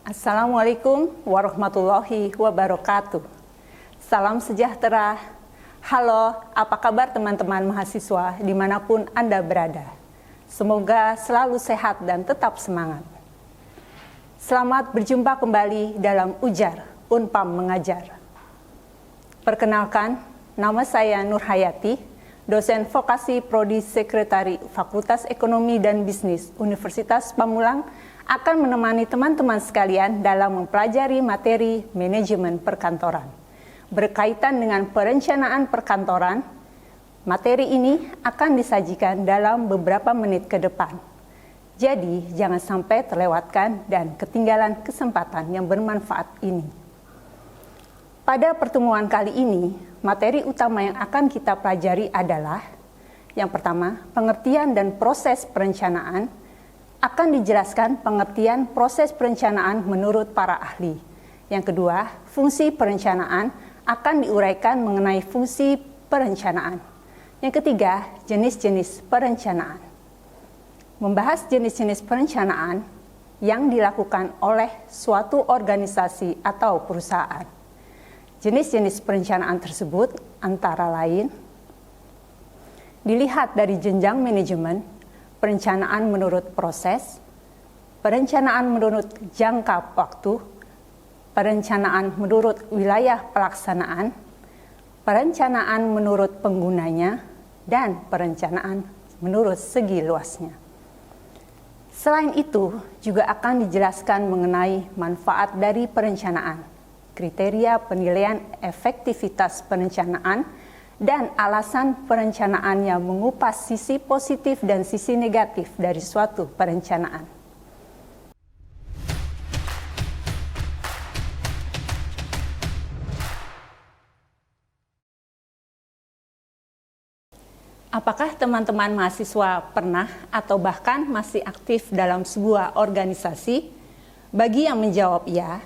Assalamualaikum warahmatullahi wabarakatuh. Salam sejahtera. Halo, apa kabar teman-teman mahasiswa dimanapun Anda berada? Semoga selalu sehat dan tetap semangat. Selamat berjumpa kembali dalam Ujar Unpam Mengajar. Perkenalkan, nama saya Nur Hayati, dosen vokasi Prodi Sekretari Fakultas Ekonomi dan Bisnis Universitas Pamulang, akan menemani teman-teman sekalian dalam mempelajari materi manajemen perkantoran. Berkaitan dengan perencanaan perkantoran, materi ini akan disajikan dalam beberapa menit ke depan. Jadi, jangan sampai terlewatkan dan ketinggalan kesempatan yang bermanfaat ini. Pada pertemuan kali ini, materi utama yang akan kita pelajari adalah yang pertama, pengertian dan proses perencanaan. Akan dijelaskan pengertian proses perencanaan menurut para ahli. Yang kedua, fungsi perencanaan akan diuraikan mengenai fungsi perencanaan. Yang ketiga, jenis-jenis perencanaan. Membahas jenis-jenis perencanaan yang dilakukan oleh suatu organisasi atau perusahaan. Jenis-jenis perencanaan tersebut antara lain dilihat dari jenjang manajemen, perencanaan menurut proses, perencanaan menurut jangka waktu, perencanaan menurut wilayah pelaksanaan, perencanaan menurut penggunanya, dan perencanaan menurut segi luasnya. Selain itu, juga akan dijelaskan mengenai manfaat dari perencanaan, kriteria penilaian efektivitas perencanaan, dan alasan perencanaan yang mengupas sisi positif dan sisi negatif dari suatu perencanaan. Apakah teman-teman mahasiswa pernah atau bahkan masih aktif dalam sebuah organisasi? Bagi yang menjawab ya,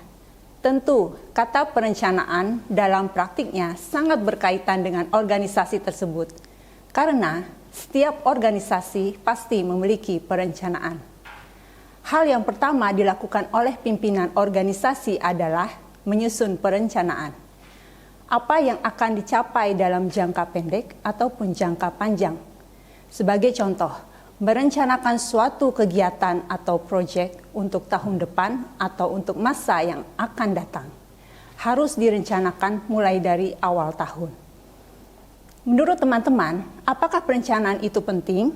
tentu kata perencanaan dalam praktiknya sangat berkaitan dengan organisasi tersebut. Karena setiap organisasi pasti memiliki perencanaan. Hal yang pertama dilakukan oleh pimpinan organisasi adalah menyusun perencanaan. Apa yang akan dicapai dalam jangka pendek ataupun jangka panjang. Sebagai contoh, merencanakan suatu kegiatan atau proyek untuk tahun depan atau untuk masa yang akan datang. Harus direncanakan mulai dari awal tahun. Menurut teman-teman, apakah perencanaan itu penting?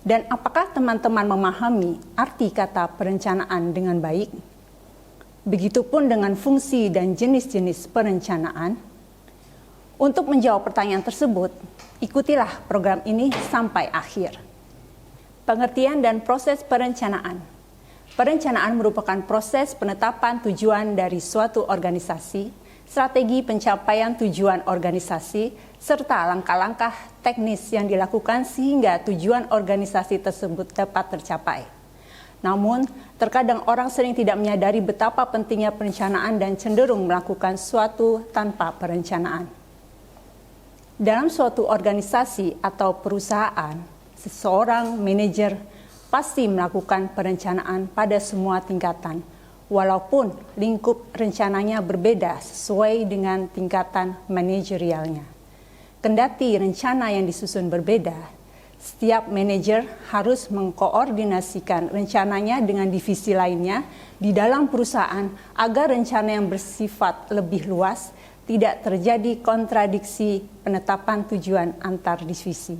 Dan apakah teman-teman memahami arti kata perencanaan dengan baik? Begitupun dengan fungsi dan jenis-jenis perencanaan. Untuk menjawab pertanyaan tersebut, ikutilah program ini sampai akhir. Pengertian dan proses perencanaan. Perencanaan merupakan proses penetapan tujuan dari suatu organisasi, strategi pencapaian tujuan organisasi, serta langkah-langkah teknis yang dilakukan sehingga tujuan organisasi tersebut dapat tercapai. Namun, terkadang orang sering tidak menyadari betapa pentingnya perencanaan dan cenderung melakukan suatu tanpa perencanaan. Dalam suatu organisasi atau perusahaan, seseorang manajer pasti melakukan perencanaan pada semua tingkatan, walaupun lingkup rencananya berbeda sesuai dengan tingkatan manajerialnya. Kendati rencana yang disusun berbeda, setiap manajer harus mengkoordinasikan rencananya dengan divisi lainnya di dalam perusahaan agar rencana yang bersifat lebih luas tidak terjadi kontradiksi penetapan tujuan antar divisi.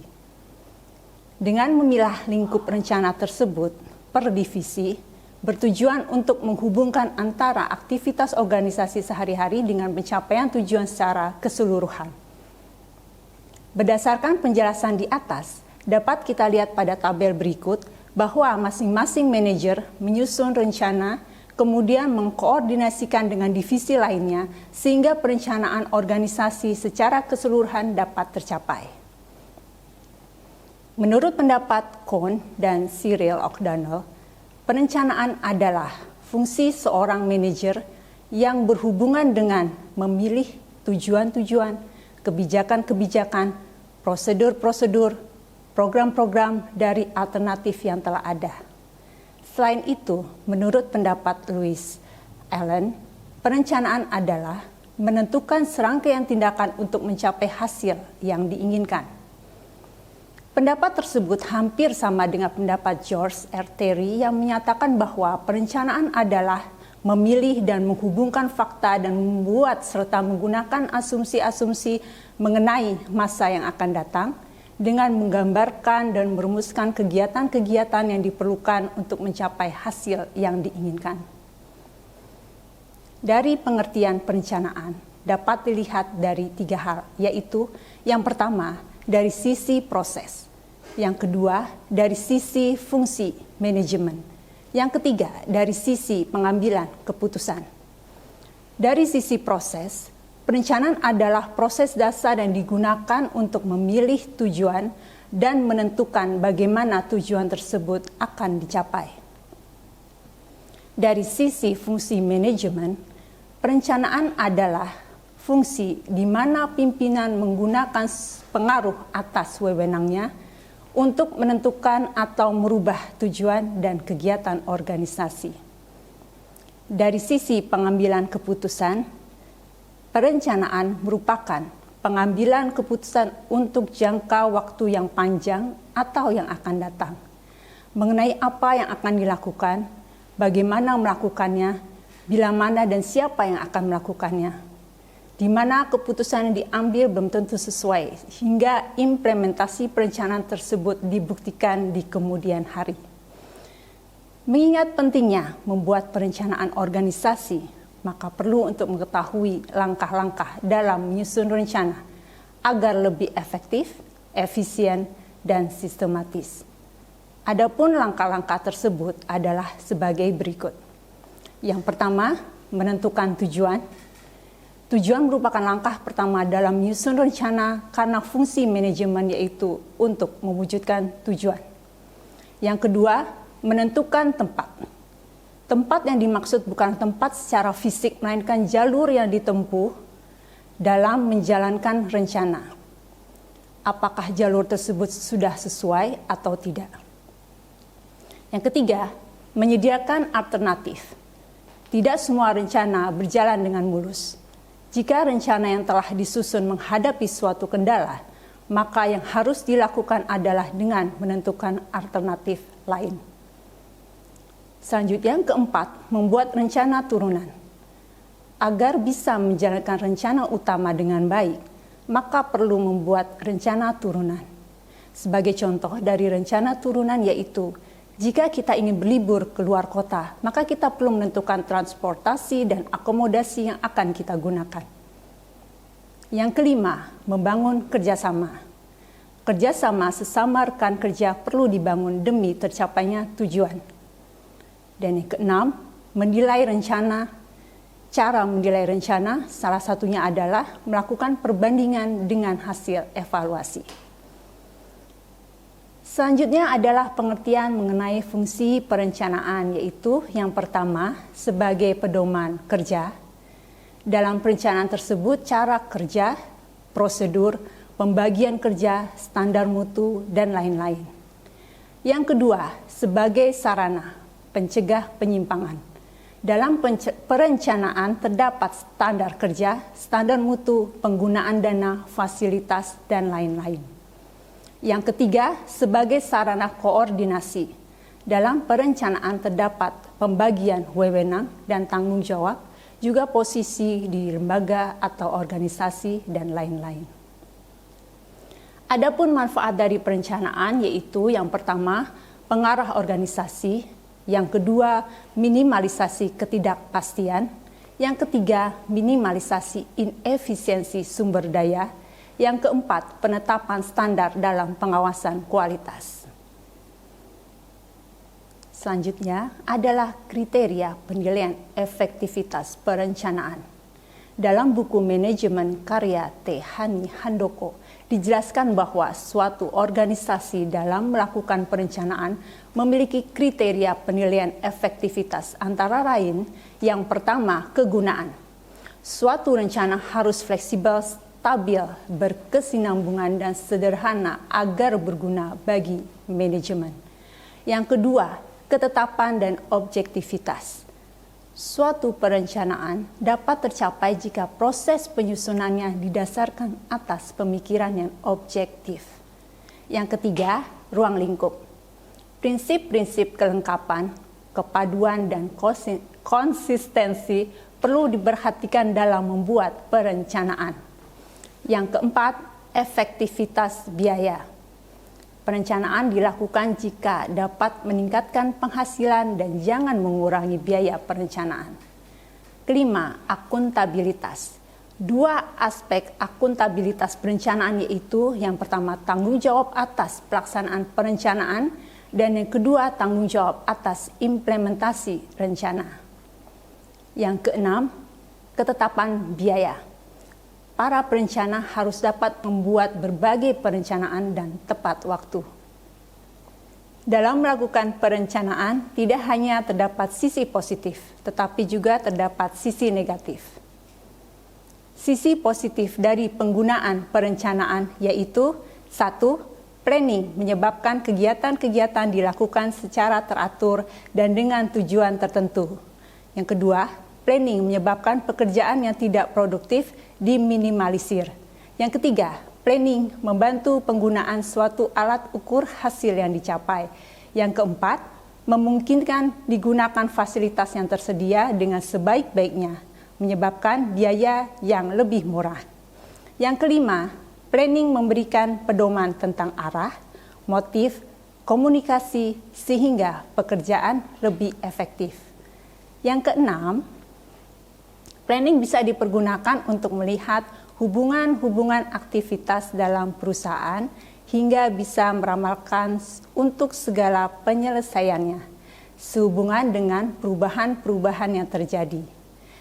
Dengan memilah lingkup rencana tersebut per divisi, bertujuan untuk menghubungkan antara aktivitas organisasi sehari-hari dengan pencapaian tujuan secara keseluruhan. Berdasarkan penjelasan di atas, dapat kita lihat pada tabel berikut bahwa masing-masing manajer menyusun rencana kemudian mengkoordinasikan dengan divisi lainnya sehingga perencanaan organisasi secara keseluruhan dapat tercapai. Menurut pendapat Kohn dan Cyril O'Donnell, perencanaan adalah fungsi seorang manajer yang berhubungan dengan memilih tujuan-tujuan, kebijakan-kebijakan, prosedur-prosedur, program-program dari alternatif yang telah ada. Selain itu, menurut pendapat Lewis, Allen, perencanaan adalah menentukan serangkaian tindakan untuk mencapai hasil yang diinginkan. Pendapat tersebut hampir sama dengan pendapat George R. Terry yang menyatakan bahwa perencanaan adalah memilih dan menghubungkan fakta dan membuat serta menggunakan asumsi-asumsi mengenai masa yang akan datang dengan menggambarkan dan merumuskan kegiatan-kegiatan yang diperlukan untuk mencapai hasil yang diinginkan. Dari pengertian perencanaan dapat dilihat dari 3 hal, yaitu yang pertama dari sisi proses, yang kedua dari sisi fungsi manajemen, yang ketiga dari sisi pengambilan keputusan. Dari sisi proses, perencanaan adalah proses dasar yang digunakan untuk memilih tujuan dan menentukan bagaimana tujuan tersebut akan dicapai. Dari sisi fungsi manajemen, perencanaan adalah fungsi di mana pimpinan menggunakan pengaruh atas wewenangnya untuk menentukan atau merubah tujuan dan kegiatan organisasi. Dari sisi pengambilan keputusan, perencanaan merupakan pengambilan keputusan untuk jangka waktu yang panjang atau yang akan datang, mengenai apa yang akan dilakukan, bagaimana melakukannya, bila mana dan siapa yang akan melakukannya, di mana keputusan yang diambil belum tentu sesuai, hingga implementasi perencanaan tersebut dibuktikan di kemudian hari. Mengingat pentingnya membuat perencanaan organisasi, maka perlu untuk mengetahui langkah-langkah dalam menyusun rencana agar lebih efektif, efisien, dan sistematis. Adapun langkah-langkah tersebut adalah sebagai berikut. Yang pertama, menentukan tujuan. Tujuan merupakan langkah pertama dalam menyusun rencana karena fungsi manajemen yaitu untuk mewujudkan tujuan. Yang kedua, menentukan tempat. Tempat yang dimaksud bukan tempat secara fisik, melainkan jalur yang ditempuh dalam menjalankan rencana. Apakah jalur tersebut sudah sesuai atau tidak? Yang ketiga, menyediakan alternatif. Tidak semua rencana berjalan dengan mulus. Jika rencana yang telah disusun menghadapi suatu kendala, maka yang harus dilakukan adalah dengan menentukan alternatif lain. Selanjutnya, yang keempat, membuat rencana turunan. Agar bisa menjalankan rencana utama dengan baik, maka perlu membuat rencana turunan. Sebagai contoh dari rencana turunan yaitu, jika kita ingin berlibur ke luar kota, maka kita perlu menentukan transportasi dan akomodasi yang akan kita gunakan. Yang kelima, membangun kerjasama. Kerjasama sesama rekan kerja perlu dibangun demi tercapainya tujuan. Dan yang keenam, menilai rencana. Cara menilai rencana salah satunya adalah melakukan perbandingan dengan hasil evaluasi. Selanjutnya adalah pengertian mengenai fungsi perencanaan, yaitu yang pertama sebagai pedoman kerja. Dalam perencanaan tersebut cara kerja, prosedur, pembagian kerja, standar mutu, dan lain-lain. Yang kedua sebagai sarana pencegah penyimpangan. Dalam perencanaan terdapat standar kerja, standar mutu, penggunaan dana, fasilitas, dan lain-lain. Yang ketiga, sebagai sarana koordinasi. Dalam perencanaan terdapat pembagian wewenang dan tanggung jawab, juga posisi di lembaga atau organisasi, dan lain-lain. Adapun manfaat dari perencanaan yaitu yang pertama, pengarah organisasi, yang kedua, minimalisasi ketidakpastian, yang ketiga, minimalisasi inefisiensi sumber daya, yang keempat, penetapan standar dalam pengawasan kualitas. Selanjutnya adalah kriteria penilaian efektivitas perencanaan. Dalam buku manajemen karya T. Hani Handoko, dijelaskan bahwa suatu organisasi dalam melakukan perencanaan memiliki kriteria penilaian efektivitas antara lain yang pertama, kegunaan. Suatu rencana harus fleksibel, stabil, berkesinambungan, dan sederhana agar berguna bagi manajemen. Yang kedua, ketetapan dan objektivitas. Suatu perencanaan dapat tercapai jika proses penyusunannya didasarkan atas pemikiran yang objektif. Yang ketiga, ruang lingkup. Prinsip-prinsip kelengkapan, kepaduan, dan konsistensi perlu diperhatikan dalam membuat perencanaan. Yang keempat, efektivitas biaya. Perencanaan dilakukan jika dapat meningkatkan penghasilan dan jangan mengurangi biaya perencanaan. Kelima, akuntabilitas. Dua aspek akuntabilitas perencanaan yaitu yang pertama tanggung jawab atas pelaksanaan perencanaan dan yang kedua tanggung jawab atas implementasi rencana. Yang keenam, ketetapan biaya. Para perencana harus dapat membuat berbagai perencanaan dan tepat waktu. Dalam melakukan perencanaan, tidak hanya terdapat sisi positif, tetapi juga terdapat sisi negatif. Sisi positif dari penggunaan perencanaan yaitu 1. Planning menyebabkan kegiatan-kegiatan dilakukan secara teratur dan dengan tujuan tertentu. Yang kedua, planning menyebabkan pekerjaan yang tidak produktif diminimalisir. Yang ketiga, planning membantu penggunaan suatu alat ukur hasil yang dicapai. Yang keempat, memungkinkan digunakan fasilitas yang tersedia dengan sebaik-baiknya, menyebabkan biaya yang lebih murah. Yang kelima, planning memberikan pedoman tentang arah, motif, komunikasi, sehingga pekerjaan lebih efektif. Yang keenam, planning bisa dipergunakan untuk melihat hubungan-hubungan aktivitas dalam perusahaan hingga bisa meramalkan untuk segala penyelesaiannya, sehubungan dengan perubahan-perubahan yang terjadi.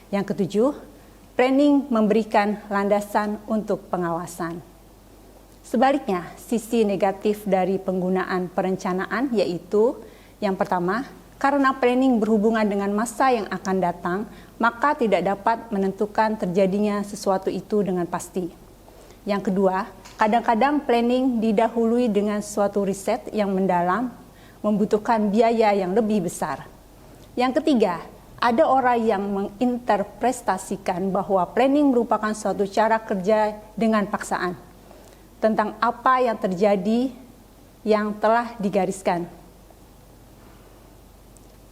Yang ketujuh, planning memberikan landasan untuk pengawasan. Sebaliknya, sisi negatif dari penggunaan perencanaan yaitu yang pertama, karena planning berhubungan dengan masa yang akan datang, maka tidak dapat menentukan terjadinya sesuatu itu dengan pasti. Yang kedua, kadang-kadang planning didahului dengan suatu riset yang mendalam, membutuhkan biaya yang lebih besar. Yang ketiga, ada orang yang menginterpretasikan bahwa planning merupakan suatu cara kerja dengan paksaan tentang apa yang terjadi yang telah digariskan.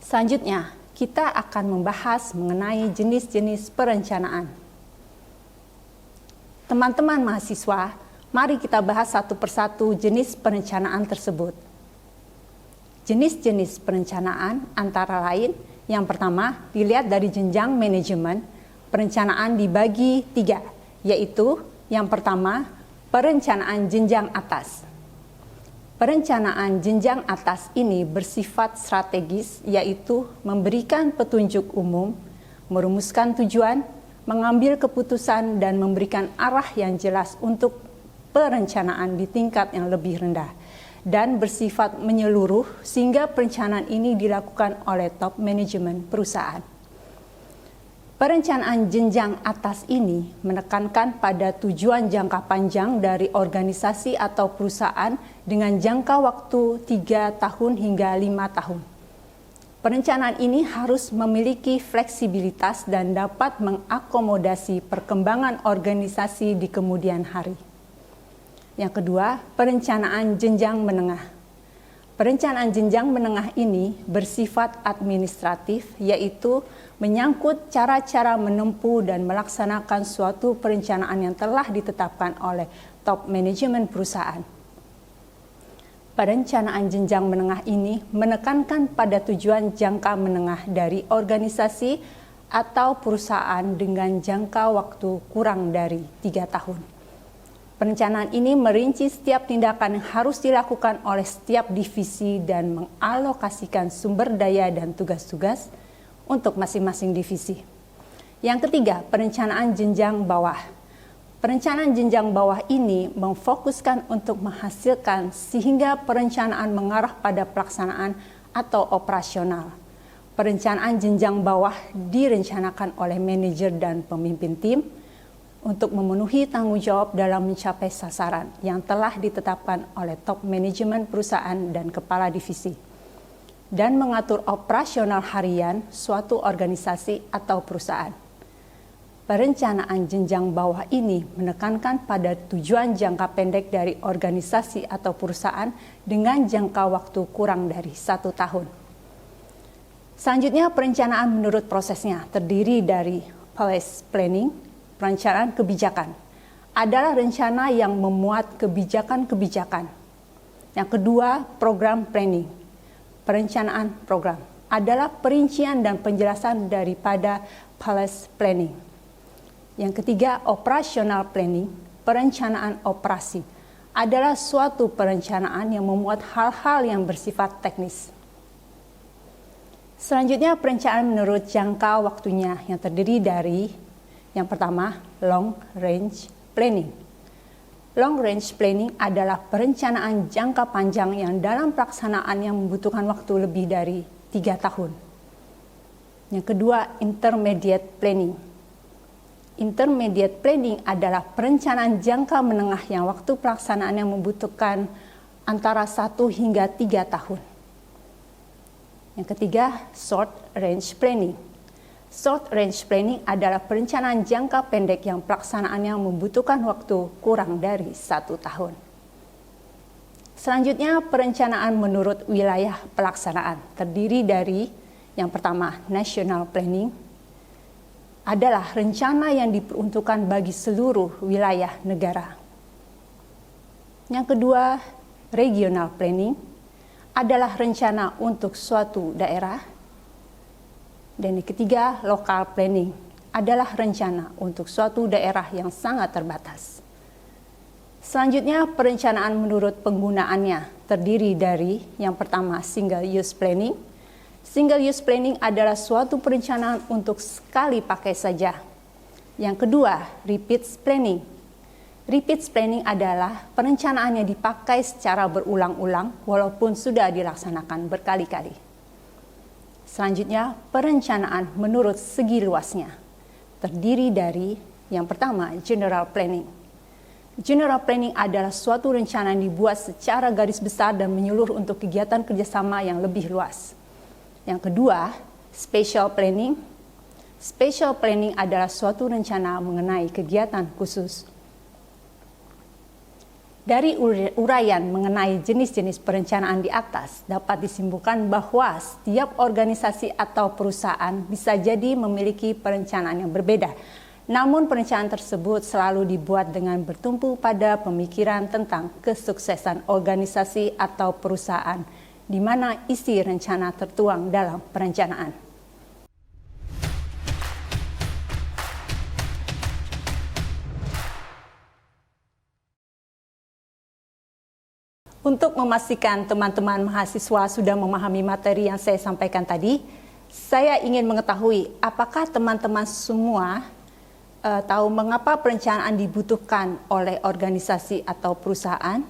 Selanjutnya, kita akan membahas mengenai jenis-jenis perencanaan. Teman-teman mahasiswa, mari kita bahas satu persatu jenis perencanaan tersebut. Jenis-jenis perencanaan antara lain, yang pertama dilihat dari jenjang manajemen, perencanaan dibagi 3, yaitu yang pertama, perencanaan jenjang atas. Perencanaan jenjang atas ini bersifat strategis, yaitu memberikan petunjuk umum, merumuskan tujuan, mengambil keputusan, dan memberikan arah yang jelas untuk perencanaan di tingkat yang lebih rendah, dan bersifat menyeluruh sehingga perencanaan ini dilakukan oleh top manajemen perusahaan. Perencanaan jenjang atas ini menekankan pada tujuan jangka panjang dari organisasi atau perusahaan dengan jangka waktu 3 tahun hingga 5 tahun. Perencanaan ini harus memiliki fleksibilitas dan dapat mengakomodasi perkembangan organisasi di kemudian hari. Yang kedua, perencanaan jenjang menengah. Perencanaan jenjang menengah ini bersifat administratif, yaitu menyangkut cara-cara menempuh dan melaksanakan suatu perencanaan yang telah ditetapkan oleh top manajemen perusahaan. Perencanaan jenjang menengah ini menekankan pada tujuan jangka menengah dari organisasi atau perusahaan dengan jangka waktu kurang dari 3 tahun. Perencanaan ini merinci setiap tindakan yang harus dilakukan oleh setiap divisi dan mengalokasikan sumber daya dan tugas-tugas untuk masing-masing divisi. Yang ketiga, perencanaan jenjang bawah. Perencanaan jenjang bawah ini memfokuskan untuk menghasilkan sehingga perencanaan mengarah pada pelaksanaan atau operasional. Perencanaan jenjang bawah direncanakan oleh manajer dan pemimpin tim untuk memenuhi tanggung jawab dalam mencapai sasaran yang telah ditetapkan oleh top manajemen perusahaan dan kepala divisi. dan mengatur operasional harian suatu organisasi atau perusahaan. Perencanaan jenjang bawah ini menekankan pada tujuan jangka pendek dari organisasi atau perusahaan dengan jangka waktu kurang dari 1 tahun. Selanjutnya, perencanaan menurut prosesnya terdiri dari policy planning, perencanaan kebijakan. Adalah rencana yang memuat kebijakan-kebijakan. Yang kedua, program planning. Perencanaan program adalah perincian dan penjelasan daripada policy planning. Yang ketiga, operational planning, perencanaan operasi, adalah suatu perencanaan yang memuat hal-hal yang bersifat teknis. Selanjutnya, perencanaan menurut jangka waktunya yang terdiri dari yang pertama, long range planning. Long range planning adalah perencanaan jangka panjang yang dalam pelaksanaan yang membutuhkan waktu lebih dari 3 tahun. Yang kedua, intermediate planning. Intermediate planning adalah perencanaan jangka menengah yang waktu pelaksanaannya membutuhkan antara 1 hingga 3 tahun. Yang ketiga, short range planning. Short range planning adalah perencanaan jangka pendek yang pelaksanaannya membutuhkan waktu kurang dari 1 tahun. Selanjutnya, perencanaan menurut wilayah pelaksanaan terdiri dari yang pertama, national planning, adalah rencana yang diperuntukkan bagi seluruh wilayah negara. Yang kedua, regional planning adalah rencana untuk suatu daerah. Dan yang ketiga, local planning adalah rencana untuk suatu daerah yang sangat terbatas. Selanjutnya, perencanaan menurut penggunaannya terdiri dari yang pertama, single use planning. Single use planning adalah suatu perencanaan untuk sekali pakai saja. Yang kedua, repeat planning. Repeat planning adalah perencanaan yang dipakai secara berulang-ulang walaupun sudah dilaksanakan berkali-kali. Selanjutnya, perencanaan menurut segi luasnya terdiri dari yang pertama, general planning. General planning adalah suatu rencana yang dibuat secara garis besar dan menyeluruh untuk kegiatan kerjasama yang lebih luas. Yang kedua, special planning. Special planning adalah suatu rencana mengenai kegiatan khusus. Dari uraian mengenai jenis-jenis perencanaan di atas, dapat disimpulkan bahwa setiap organisasi atau perusahaan bisa jadi memiliki perencanaan yang berbeda. Namun perencanaan tersebut selalu dibuat dengan bertumpu pada pemikiran tentang kesuksesan organisasi atau perusahaan, di mana isi rencana tertuang dalam perencanaan. Untuk memastikan teman-teman mahasiswa sudah memahami materi yang saya sampaikan tadi, saya ingin mengetahui apakah teman-teman semua tahu mengapa perencanaan dibutuhkan oleh organisasi atau perusahaan?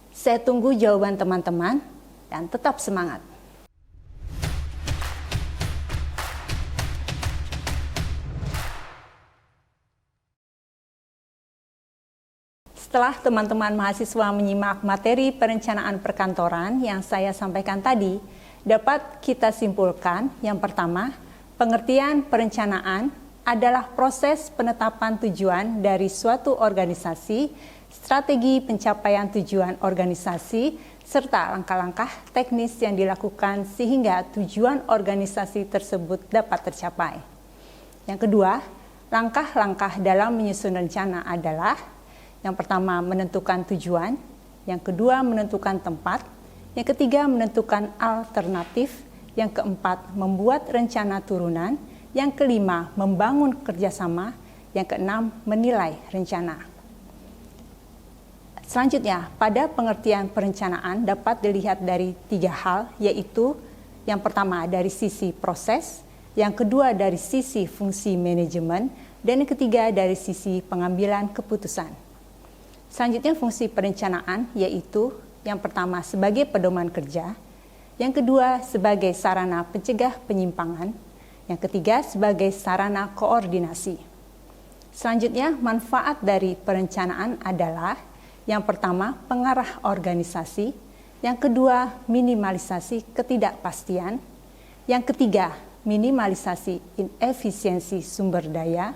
Saya tunggu jawaban teman-teman. Dan tetap semangat. Setelah teman-teman mahasiswa menyimak materi perencanaan perkantoran yang saya sampaikan tadi, dapat kita simpulkan yang pertama, pengertian perencanaan adalah proses penetapan tujuan dari suatu organisasi, strategi pencapaian tujuan organisasi, serta langkah-langkah teknis yang dilakukan sehingga tujuan organisasi tersebut dapat tercapai. Yang kedua, langkah-langkah dalam menyusun rencana adalah yang pertama menentukan tujuan, yang kedua menentukan tempat, yang ketiga menentukan alternatif, yang keempat membuat rencana turunan, yang kelima membangun kerjasama, yang keenam menilai rencana. Selanjutnya, pada pengertian perencanaan dapat dilihat dari 3 hal, yaitu yang pertama dari sisi proses, yang kedua dari sisi fungsi manajemen, dan yang ketiga dari sisi pengambilan keputusan. Selanjutnya, fungsi perencanaan yaitu yang pertama sebagai pedoman kerja, yang kedua sebagai sarana pencegah penyimpangan, yang ketiga sebagai sarana koordinasi. Selanjutnya, manfaat dari perencanaan adalah yang pertama, pengarah organisasi. Yang kedua, minimalisasi ketidakpastian. Yang ketiga, minimalisasi inefisiensi sumber daya.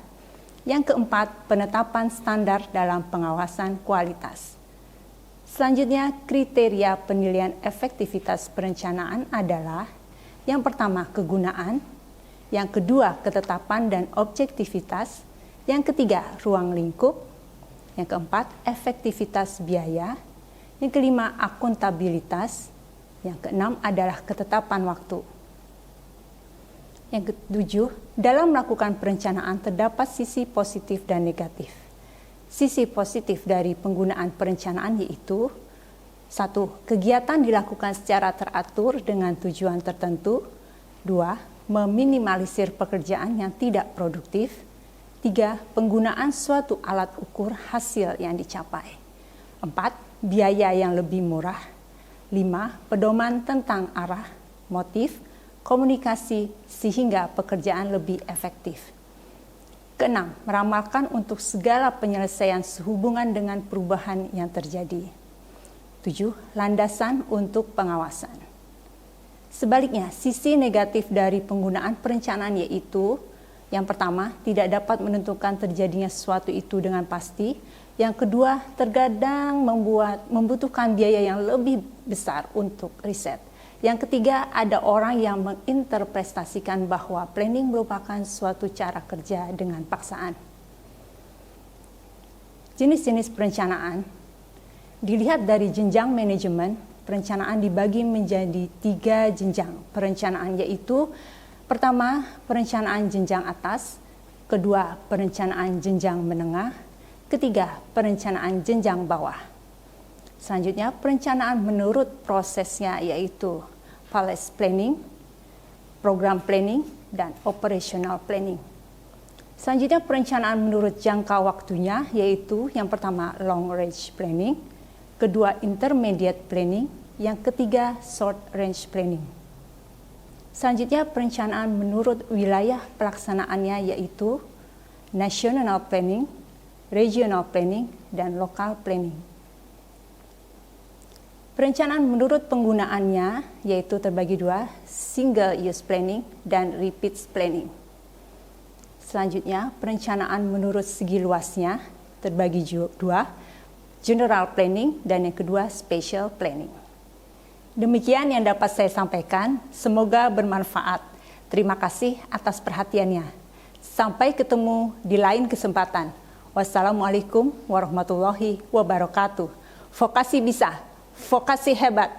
Yang keempat, penetapan standar dalam pengawasan kualitas. Selanjutnya, kriteria penilaian efektivitas perencanaan adalah yang pertama, kegunaan. Yang kedua, ketetapan dan objektivitas. Yang ketiga, ruang lingkup. Yang keempat, efektivitas biaya. Yang kelima, akuntabilitas. Yang keenam adalah ketetapan waktu. Yang ketujuh, dalam melakukan perencanaan terdapat sisi positif dan negatif. Sisi positif dari penggunaan perencanaan yaitu: 1. Kegiatan dilakukan secara teratur dengan tujuan tertentu. 2. Meminimalisir pekerjaan yang tidak produktif. 3. Penggunaan suatu alat ukur hasil yang dicapai. 4. Biaya yang lebih murah. 5. Pedoman tentang arah, motif, komunikasi sehingga pekerjaan lebih efektif. Keenam, meramalkan untuk segala penyelesaian sehubungan dengan perubahan yang terjadi. 7. Landasan untuk pengawasan. Sebaliknya, sisi negatif dari penggunaan perencanaan yaitu: yang pertama, tidak dapat menentukan terjadinya sesuatu itu dengan pasti. Yang kedua, terkadang membutuhkan biaya yang lebih besar untuk riset. Yang ketiga, ada orang yang menginterpretasikan bahwa planning merupakan suatu cara kerja dengan paksaan. Jenis-jenis perencanaan dilihat dari jenjang manajemen. Perencanaan dibagi menjadi 3 jenjang perencanaan yaitu: pertama, perencanaan jenjang atas. Kedua, perencanaan jenjang menengah. Ketiga, perencanaan jenjang bawah. Selanjutnya, perencanaan menurut prosesnya yaitu phase planning, program planning, dan operational planning. Selanjutnya, perencanaan menurut jangka waktunya yaitu: yang pertama, long range planning, kedua, intermediate planning, yang ketiga, short range planning. Selanjutnya, perencanaan menurut wilayah pelaksanaannya yaitu national planning, regional planning, dan local planning. Perencanaan menurut penggunaannya yaitu terbagi 2, single use planning dan repeat planning. Selanjutnya, perencanaan menurut segi luasnya terbagi 2, general planning dan yang kedua spatial planning. Demikian yang dapat saya sampaikan, semoga bermanfaat. Terima kasih atas perhatiannya. Sampai ketemu di lain kesempatan. Wassalamualaikum warahmatullahi wabarakatuh. Vokasi bisa, vokasi hebat.